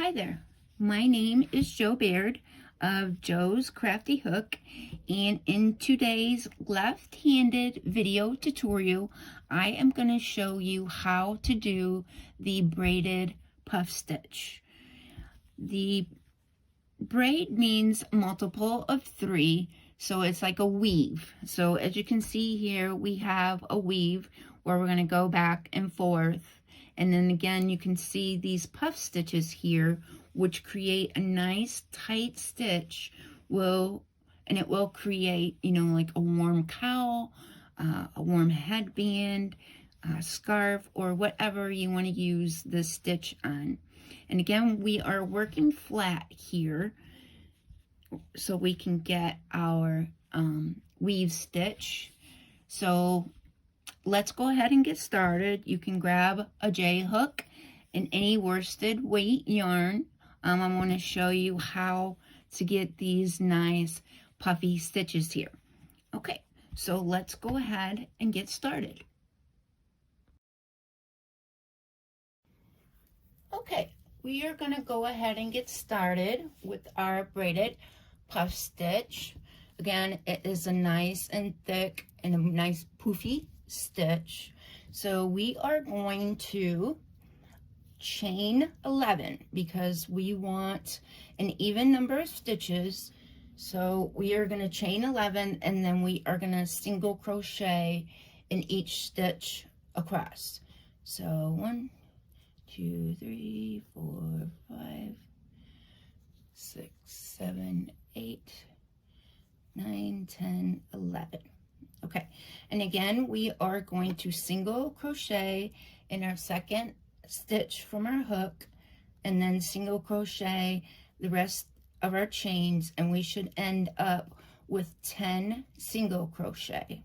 Hi there, my name is Jo Baird of Jo's Crafty Hook, and in today's left-handed video tutorial I am going to show you how to do the braided puff stitch. The braid means multiple of 3, so it's like a weave. So as you can see here, we have a weave where we're going to go back and forth. And then again, you can see these puff stitches here, which create a nice tight stitch. It will create, like a warm cowl, a warm headband, a scarf, or whatever you want to use the stitch on. And again, we are working flat here so we can get our weave stitch. So let's go ahead and get started. You can grab a J hook and any worsted weight yarn. I'm going to show you how to get these nice puffy stitches here. Okay, so let's go ahead and get started. Okay, we are going to go ahead and get started with our braided puff stitch. Again, it is a nice and thick and a nice poofy stitch. So we are going to chain 11 because we want an even number of stitches. So we are going to chain 11 and then we are going to single crochet in each stitch across. So 1, 2, 3, 4, 5, 6, 7, 8, 9, 10, 11. Okay, and again, we are going to single crochet in our second stitch from our hook and then single crochet the rest of our chains, and we should end up with 10 single crochet.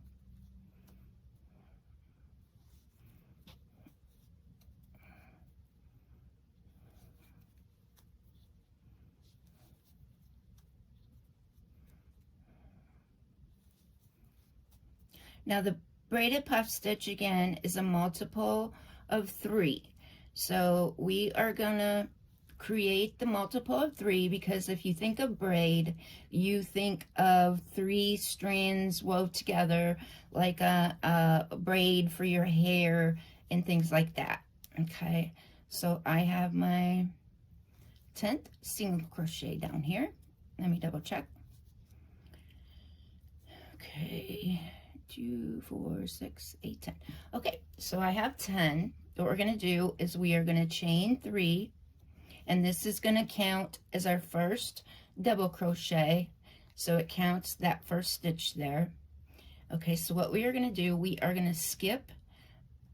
Now the braided puff stitch again is a multiple of 3. So we are gonna create the multiple of 3 because if you think of braid, you think of 3 strands wove together like a braid for your hair and things like that. Okay, so I have my 10th single crochet down here. Let me double check. Okay. 2, 4, 6, 8, 10. Okay, so I have 10. What we're going to do is we are going to chain 3, and this is going to count as our first double crochet, so it counts that first stitch there. Okay, so what we are going to do, we are going to skip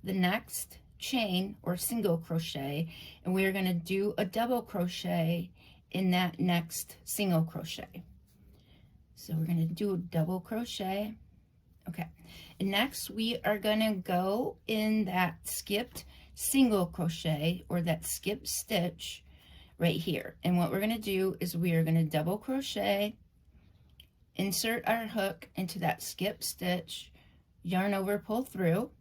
the next chain or single crochet, and we are going to do a double crochet in that next single crochet. So we're going to do a double crochet. Okay, and next we are gonna go in that skipped single crochet or that skipped stitch right here. And what we're gonna do is we are gonna double crochet, insert our hook into that skipped stitch, yarn over, pull through,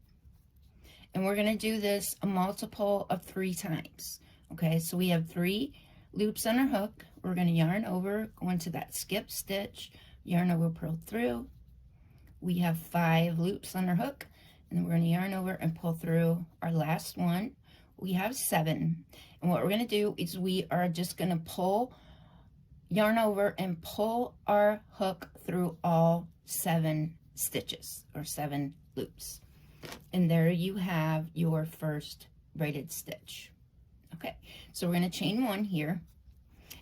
and we're gonna do this a multiple of 3 times. Okay, so we have 3 loops on our hook. We're gonna yarn over, go into that skipped stitch, yarn over, pull through. We have 5 loops on our hook, and then we're going to yarn over and pull through our last one. We have 7, and what we're going to do is we are just going to yarn over and pull our hook through all 7 stitches or 7 loops, and there you have your first braided stitch. Okay, so we're going to chain 1 here,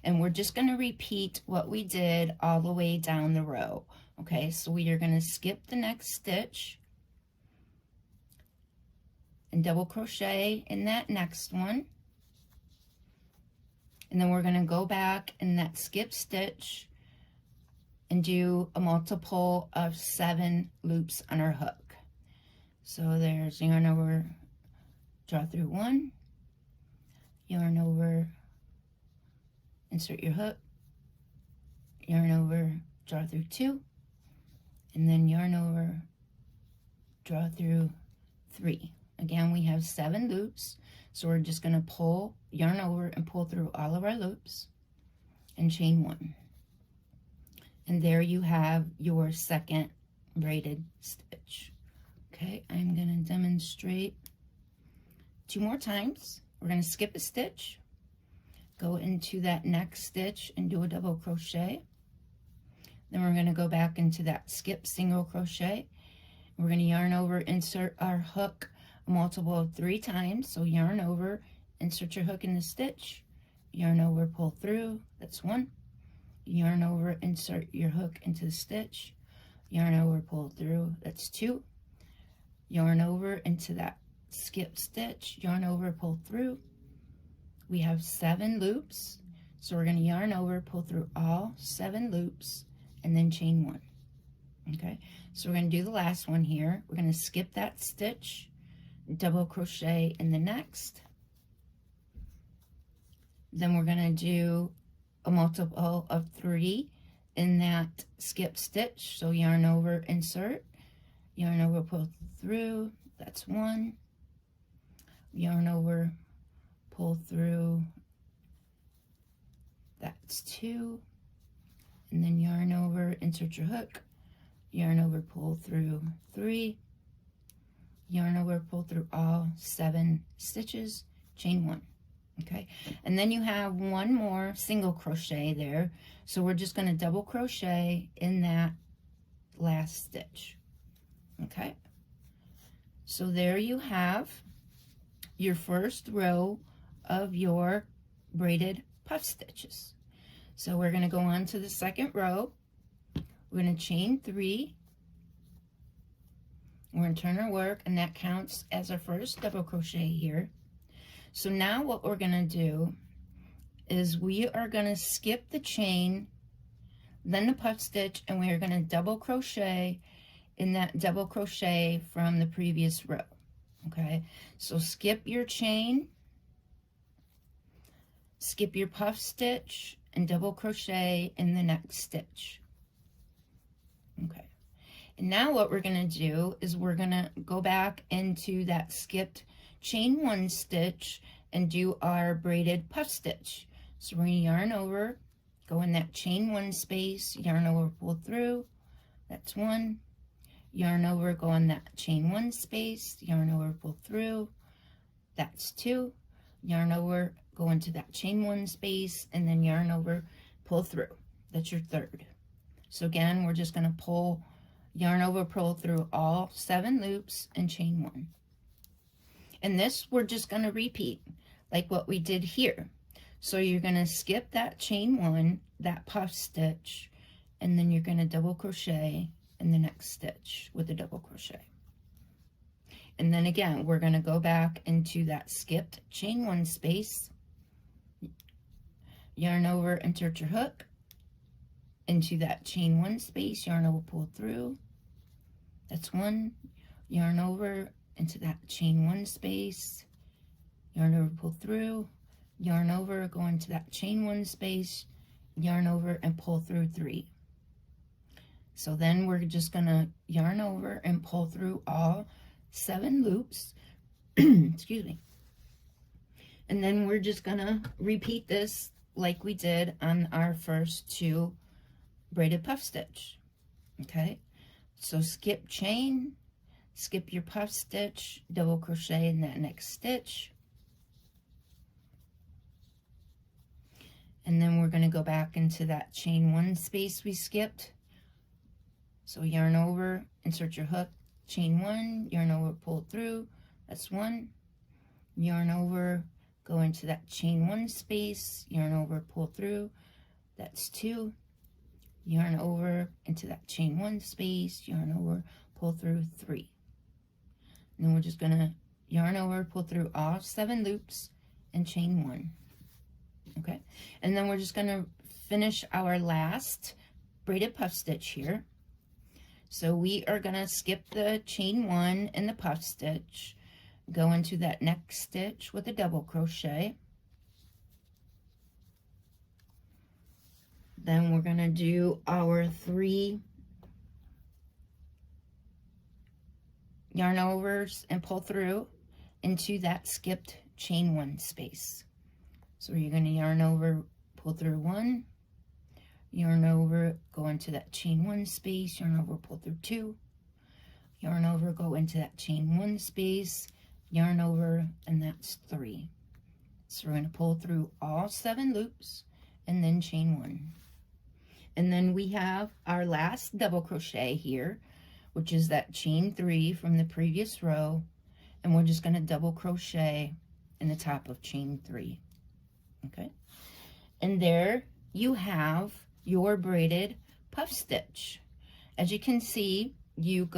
and we're just going to repeat what we did all the way down the row. Okay, so we are going to skip the next stitch and double crochet in that next one. And then we're going to go back in that skip stitch and do a multiple of 7 loops on our hook. So there's yarn over, draw through 1, yarn over, insert your hook, yarn over, draw through 2, and then yarn over, draw through 3. Again, we have 7 loops, so we're just going to pull, yarn over, and pull through all of our loops and chain 1. And there you have your second braided stitch. Okay, I'm going to demonstrate 2 more times. We're going to skip a stitch, go into that next stitch and do a double crochet. Then we're going to go back into that skip single crochet. We're going to yarn over, insert our hook a multiple of 3 times. So yarn over, insert your hook in the stitch, yarn over, pull through, that's 1. Yarn over, insert your hook into the stitch, yarn over, pull through, that's 2. Yarn over into that skip stitch, yarn over, pull through. We have 7 loops, so we're going to yarn over, pull through all 7 loops, and then chain 1. Okay, so we're going to do the last one here. We're going to skip that stitch, double crochet in the next. Then we're going to do a multiple of 3 in that skip stitch. So yarn over, insert, yarn over, pull through, that's 1. Yarn over, pull through, that's 2. And then yarn over, insert your hook, yarn over, pull through, 3. Yarn over, pull through all 7 stitches, chain 1. Okay, and then you have 1 more single crochet there, so we're just going to double crochet in that last stitch. Okay, so there you have your first row of your braided puff stitches. So we're going to go on to the second row. We're going to chain 3. We're going to turn our work, and that counts as our first double crochet here. So now what we're going to do is we are going to skip the chain, then the puff stitch, and we are going to double crochet in that double crochet from the previous row. Okay, so skip your chain, skip your puff stitch, and double crochet in the next stitch. Okay, and now what we're going to do is we're going to go back into that skipped chain 1 stitch and do our braided puff stitch. So we're going to yarn over, go in that chain 1 space, yarn over, pull through, that's 1. Yarn over, go in that chain 1 space, yarn over, pull through, that's 2. Yarn over, go into that chain 1 space, and then yarn over, pull through, that's your third. So again, we're just going to pull, yarn over, pull through all 7 loops and chain 1. And this we're just going to repeat like what we did here. So you're going to skip that chain 1, that puff stitch, and then you're going to double crochet in the next stitch with a double crochet. And then again, we're going to go back into that skipped chain 1 space, yarn over, insert your hook into that chain 1 space, yarn over, pull through, that's 1. Yarn over into that chain 1 space, yarn over, pull through, yarn over, go into that chain 1 space, yarn over, and pull through 3. So then we're just going to yarn over and pull through all 7 loops, excuse me, and then we're just going to repeat this like we did on our first 2 braided puff stitch. Okay, so skip chain, skip your puff stitch, double crochet in that next stitch, and then we're going to go back into that chain 1 space we skipped. So yarn over, insert your hook, chain 1, yarn over, pull through, that's 1. Yarn over, go into that chain 1 space, yarn over, pull through, that's 2. Yarn over into that chain 1 space, yarn over, pull through, 3. And then we're just going to yarn over, pull through all 7 loops and chain 1. Okay, and then we're just going to finish our last braided puff stitch here. So we are going to skip the chain 1 and the puff stitch, go into that next stitch with a double crochet. Then we're going to do our 3 yarn overs and pull through. into that skipped chain 1 space. So you're going to yarn over, pull through 1, yarn over, go into that chain 1 space, yarn over, pull through 2, yarn over, go into that chain 1 space, yarn over, and that's 3. So we're going to pull through all 7 loops and then chain 1. And then we have our last double crochet here, which is that chain 3 from the previous row, and we're just going to double crochet in the top of chain 3. Okay, and there you have your braided puff stitch. As you can see, you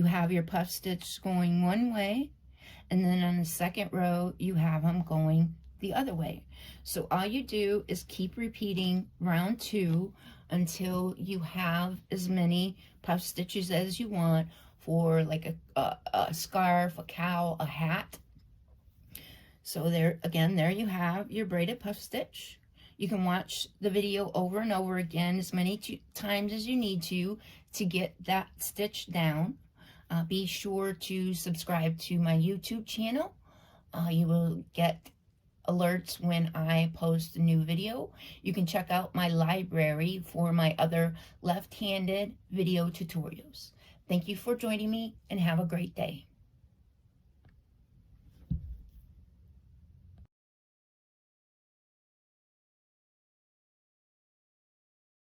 have your puff stitch going one way, and then on the second row you have them going the other way. So all you do is keep repeating round 2 until you have as many puff stitches as you want for like a scarf, a cowl, a hat. So there again, there you have your braided puff stitch. You can watch the video over and over again as many times as you need to get that stitch down. Be sure to subscribe to my YouTube channel. You will get alerts when I post a new video. You can check out my library for my other left-handed video tutorials. Thank you for joining me and have a great day.